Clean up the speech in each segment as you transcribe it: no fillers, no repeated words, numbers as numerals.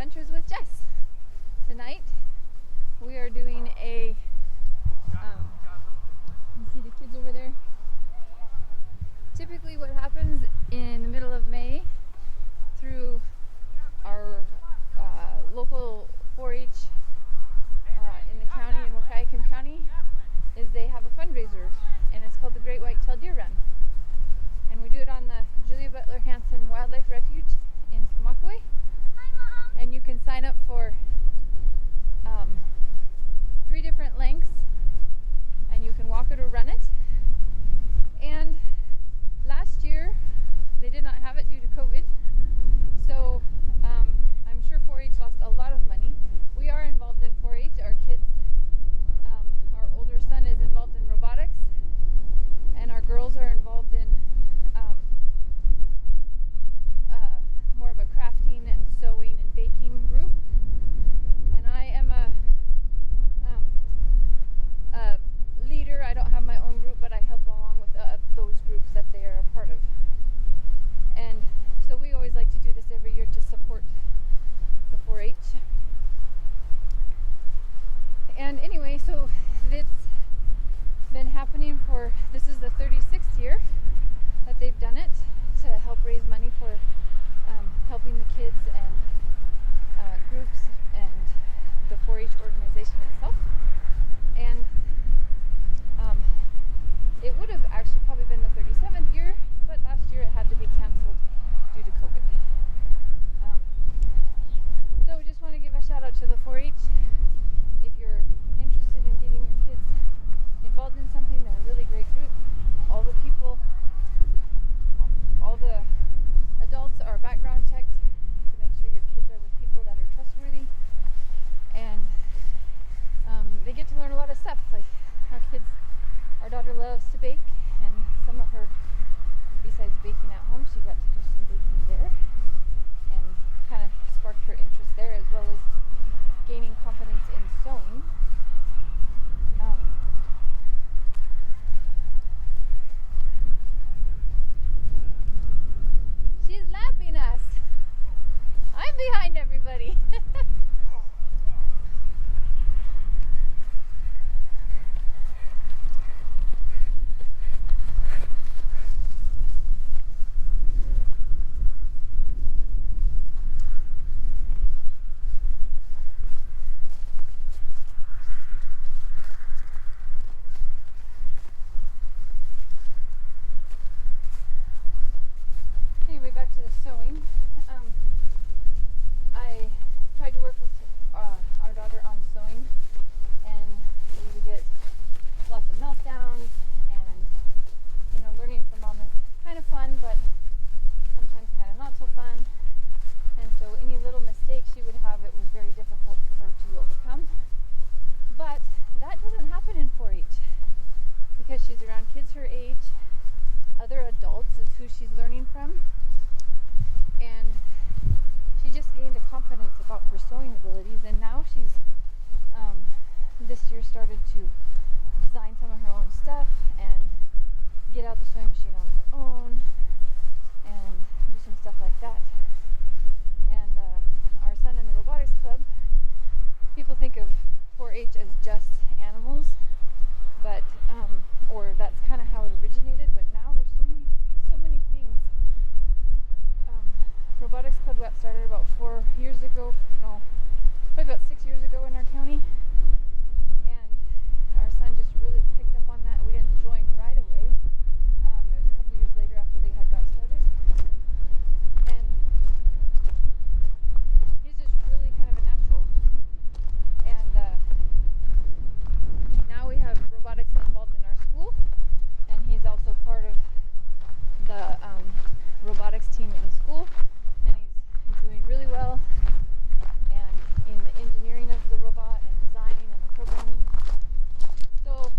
Adventures with Jess. Tonight we are doing a, you see the kids over there? Typically what happens in the middle of May through our local 4-H in the county, in Wahkiakum County, is they have a fundraiser, and it's called the Great White-tailed Deer Run. And we do it on the Julia Butler Hansen Wildlife Refuge in Smuckaway. And you can sign up for 3 different lengths, and you can walk it or run it. And last year they did not have it due to COVID, so I'm sure 4-H lost a lot of money. We are involved in 4-H. Our kids, our older son is involved in robotics, and our girls are involved in more of a crafting and sewing and baking group. And I am a leader. I don't have my own group, but I help along with those groups that they are a part of. And so we always like to do this every year to support the 4-H. And anyway, so it's been happening for, this is the 36th year that they've done it to help raise money for helping the kids and groups and the 4-H organization itself. And it would have actually probably been the 37th year, but last year it had to be canceled due to COVID. So we just want to give a shout out to the 4-H. If you're interested in getting your kids involved in something, they're a really great group. All the people, all the adults are background checked to make sure your kids are with people that are trustworthy. And they get to learn a lot of stuff. Like our daughter loves to bake, and some of her, besides baking at home, she got to do some baking there and kind of sparked her interest there, as well as gaining confidence in sewing. She's lapping us. I'm behind everybody. Back to the sewing. I tried to work with our daughter on sewing, and we would get lots of meltdowns, and learning from mom is kind of fun, but sometimes kind of not so fun. And so any little mistake she would have, it was very difficult for her to overcome. But that doesn't happen in 4-H because she's around kids her age. Other adults is who she's learning from. And she just gained a confidence about her sewing abilities, and now she's this year started to design some of her own stuff and get out the sewing machine on her own and do some stuff like that. And our son in the robotics club, people think of 4-H as just animals, but or that's kind of how it originated, but now there's so many things. Robotics club got started about 4 years ago, probably about 6 years ago in our county, and our son just really picked up on that. We didn't join right away. It was a couple years later after they had got started, and he's just really kind of a natural. And now we have robotics involved in our school, and he's also part of the robotics team in school. And he's doing really well, and in the engineering of the robot and design and the programming. So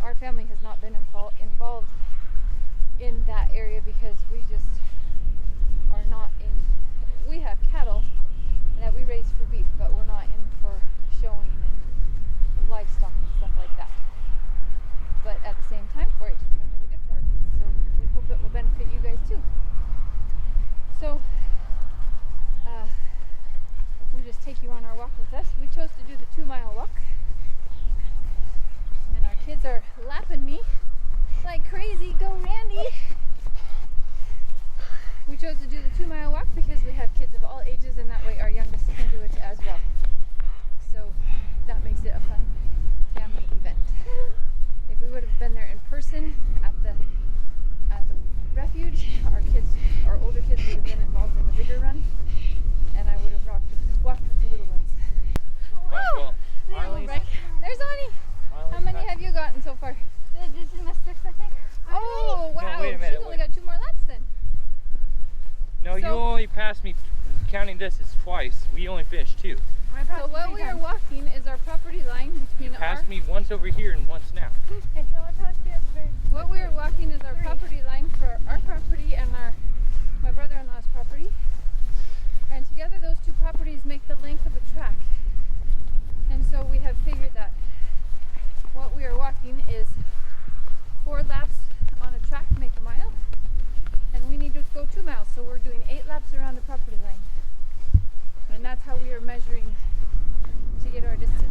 our family has not been involved in that area because we just are not in. We have cattle that we raise for beef, but we're not in for showing and livestock and stuff like that. But at the same time, 4-H has been really good for our kids, so we hope it will benefit you guys too. So we'll just take you on our walk with us. We chose to do the 2-mile walk, and our kids are lapping me like crazy. Go Randy! We chose to do the 2-mile walk because we have kids of all ages, and that way our youngest can do it as well. So that makes it a fun family event. If we would have been there in person at the refuge, our older kids would have been involved in the bigger run, and I would have walked with the little ones. Oh, there's Ani. How many have you gotten so far? This is my 6th, I think. Oh, wow. No, wait a minute. She's only got 2 more laps then. No, you only passed me, counting this, it's twice. We only finished 2. So what we are walking is our property line between Passed me once over here and once now. Hey, what we are walking is our property line for our property and my brother-in-law's property. And together those 2 properties make the length of a track. And so we have figured that what we are walking is 4 laps on a track make a mile. And we need to go 2 miles, so we're doing 8 laps around the property line. And that's how we are measuring to get our distance.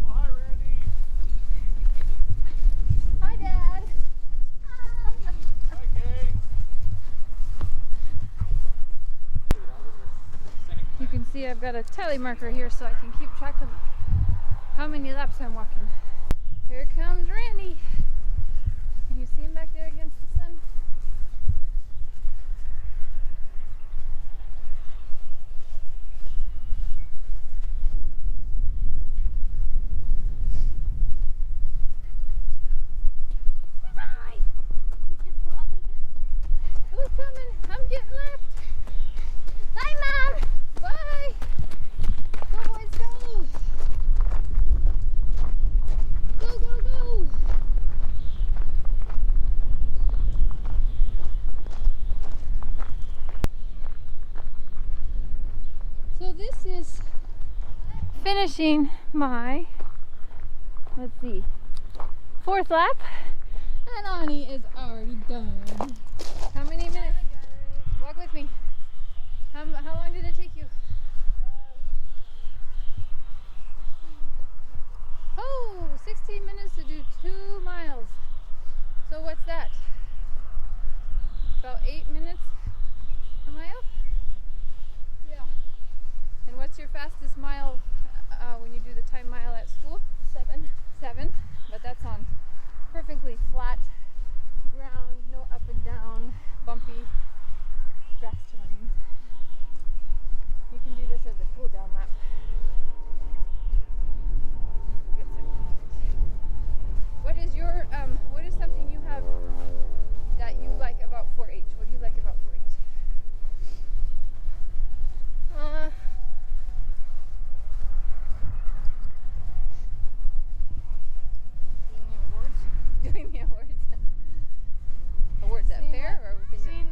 Hi, Randy. Hi, Dad. Hi, gang. You can see I've got a tally marker here so I can keep track of how many laps I'm walking. Here comes Randy. Can you see him back there against the sun? Who's coming? I'm getting lapped. Bye, Mom. Bye. Go, boys, go. Go, go, go. So this is finishing my, let's see, 4th lap, and Ani is already done. How many minutes? Walk with me. How long did it take you? Oh, 16 minutes to do 2 miles. So what's that? About 8 minutes a mile? Yeah. And what's your fastest mile when you do the time mile at school? 7. 7, but that's on perfectly flat ground, no up and down, bumpy grass terrain. You can do this as a cool down lap. What is what is something you have that you like about 4-H? What do you like about 4-H? Doing the awards. Awards at fair or within Seeing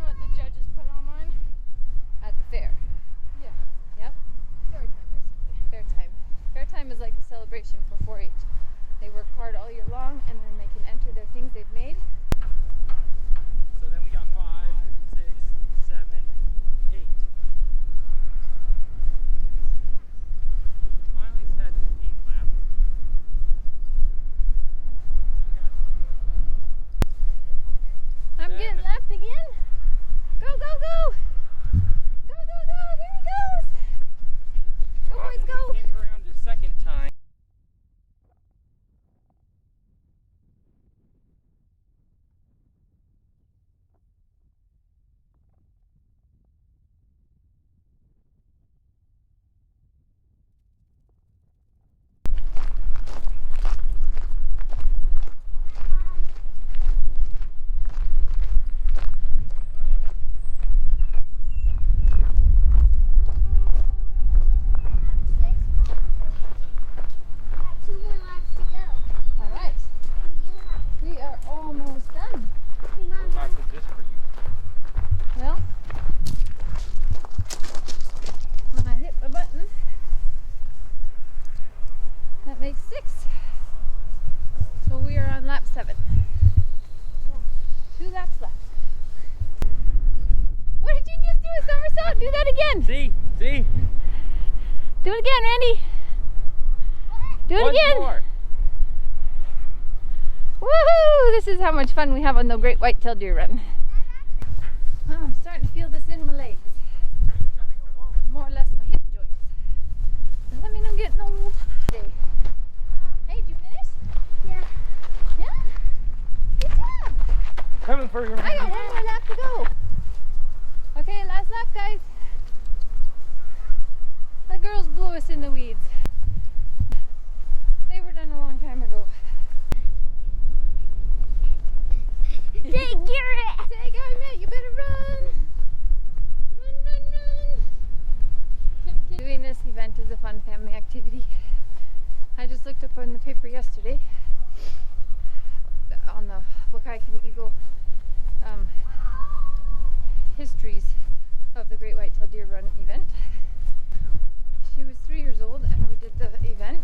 Do that again. See? See? Do it again, Randy. Do it Once again. more. Woohoo! This is how much fun we have on the Great White-tailed Deer Run. Oh, I'm starting to feel this in my legs. More or less my hip joints. Does that mean I'm getting old? Hey, did you finish? Yeah. Yeah? Good job. Coming for you. I got one more lap to go. Okay, last lap, guys. The girls blew us in the weeds. They were done a long time ago. Take it! Take I met, you better run! Run, run, run! Doing this event is a fun family activity. I just looked up on the paper yesterday on the Wahkiakum histories of the Great White-tailed Deer Run event. She was 3 years old and we did the event,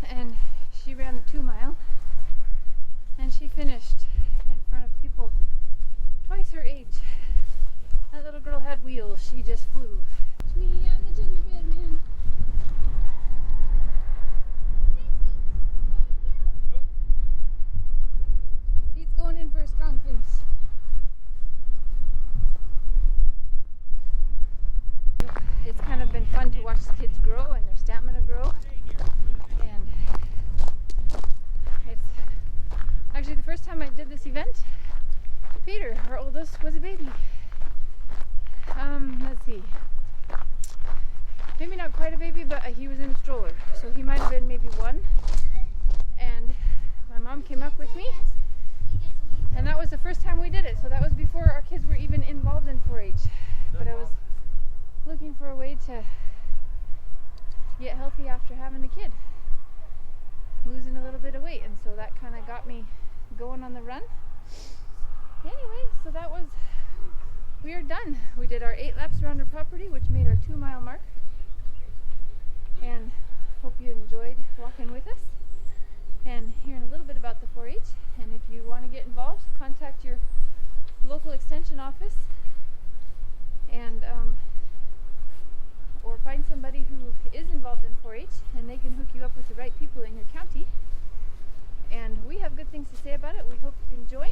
and she ran the 2 mile and she finished in front of people twice her age. That little girl had wheels, she just flew. It's me, I'm the gingerbread man. He's going in for a strong finish. It's kind of been fun to watch the kids grow and their stamina grow, and it's actually the first time I did this event. Peter, our oldest, was a baby. Let's see, maybe not quite a baby, but he was in a stroller, so he might have been maybe 1, and my mom came up with me, and that was the first time we did it, so that was before our kids were even involved in 4-H, but I was looking for a way to get healthy after having a kid, losing a little bit of weight, and so that kind of got me going on the run. Anyway, so that was, we are done. We did our 8 laps around our property, which made our 2 mile mark, and hope you enjoyed walking with us and hearing a little bit about the 4-H. And if you want to get involved, contact your local extension office and or find somebody who is involved in 4-H, and they can hook you up with the right people in your county. And we have good things to say about it. We hope you can join,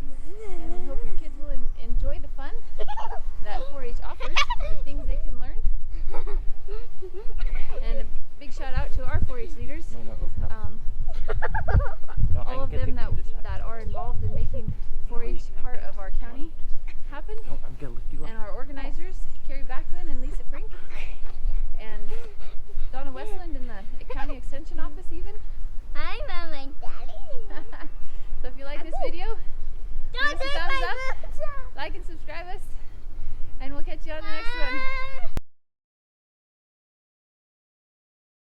and we hope your kids will enjoy the fun that 4-H offers, the things they can learn. And a big shout out to our 4-H leaders, all of them that are involved in making 4-H part of our county happen, and our organizers, Carrie Backman and Lisa Frink, and Donna Westland in the county extension office even. Hi, Mom and Daddy. So if you like this video, give Don't us a take thumbs my up, boots off. like and subscribe us, and we'll catch you on the next